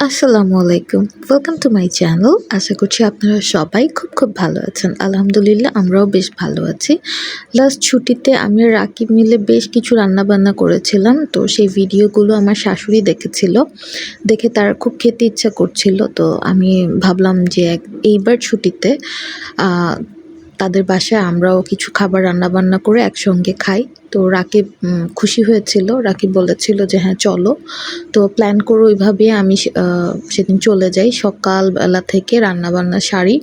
আসসালামু আলাইকুম। Welcome to my channel. আশা করছি আপনারা সবাই খুব ভালো আছেন। আলহামদুলিল্লাহ আমরাও বেশ ভালো আছি। লাস্ট ছুটিতে আমি আর রাকিব মিলে বেশ কিছু রান্নাবান্না করেছিলাম। তো সেই ভিডিওগুলো আমার শাশুড়ি দেখেছিল। দেখে তার খুব খেতে ইচ্ছা করছিল। তো আমি ভাবলাম যে এইবার ছুটিতে আ তাদের বাসায় আমরাও কিছু খাবার রান্নাবান্না করে একসঙ্গে খাই। তো রাকিব খুশি হয়েছিল। রাকিব বলেছিল যে, "হ্যাঁ, চলো।" তো প্ল্যান করে ওইভাবেই আমি সেদিন চলে যাই। সকালবেলা থেকে রান্নাবান্না সারি।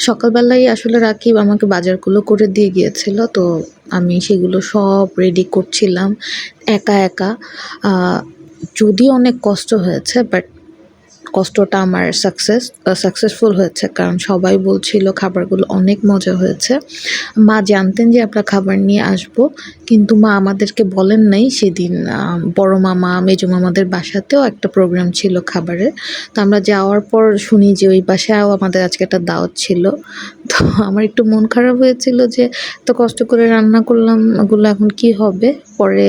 সকালবেলায় আসলে রাকিব আমাকে বাজারগুলো করে দিয়ে গিয়েছিল। তো আমি সেগুলো সব রেডি করছিলাম একা। আ যদিও অনেক কষ্ট হয়েছে বাট কষ্টটা আমার সাকসেসফুল হয়েছে, কারণ সবাই বলছিল খাবারগুলো অনেক মজা হয়েছে। মা জানতেন যে আমরা খাবার নিয়ে আসবো, কিন্তু মা আমাদেরকে বলেন নাই সেদিন। বড় মামা, মেজো মামাদের বাসাতেও একটা প্রোগ্রাম ছিল খাবারের। তো আমরা যাওয়ার পর শুনি যে ওই বাসায়ও আমাদের আজকে একটা দাওয়াত ছিল। তো আমার একটু মন খারাপ হয়েছিল যে এত কষ্ট করে রান্না করলাম, ওগুলো এখন কি হবে? পরে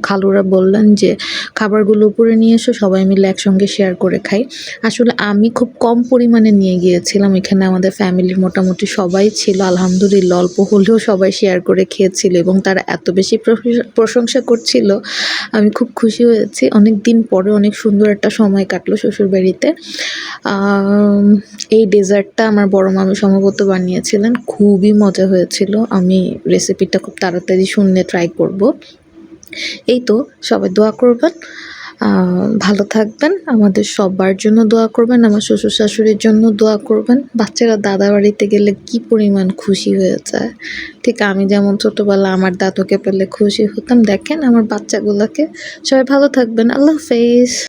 খালুরা বললেন যে খাবারগুলো উপরে নিয়ে এসো, সবাই মিলে একসঙ্গে শেয়ার করে খাই। আসলে আমি খুব কম পরিমাণে নিয়ে গিয়েছিলাম। এখানে আমাদের ফ্যামিলির মোটামুটি সবাই ছিল। আলহামদুলিল্লাহ অল্প হলেও সবাই শেয়ার করে খেয়েছিল এবং তারা এত বেশি প্রশংসা করছিল, আমি খুব খুশি হয়েছি। অনেক দিন পরে অনেক সুন্দর একটা সময় কাটলো শ্বশুরবাড়িতে। এই ডেজার্টটা আমার বড় মামি সম্ভবত বানিয়েছিলেন। খুবই মজা হয়েছিল। আমি রেসিপিটা খুব তাড়াতাড়ি শুনলে ট্রাই করব। এই তো, সবাই দোয়া করবেন। ভালো থাকবেন। আমাদের সবার জন্য দোয়া করবেন। আমার শ্বশুর-শাশুড়ির জন্য দোয়া করবেন। বাচ্চারা দাদাবাড়িতে গেলে কি পরিমাণ খুশি হয়ে যায়। ঠিক আমি যেমন ছোটবেলায় আমার দাদুকে পেলে খুশি হতাম, দেখেন আমার বাচ্চাগুলাকে। সবাই ভালো থাকবেন। আল্লাহ হাফেজ।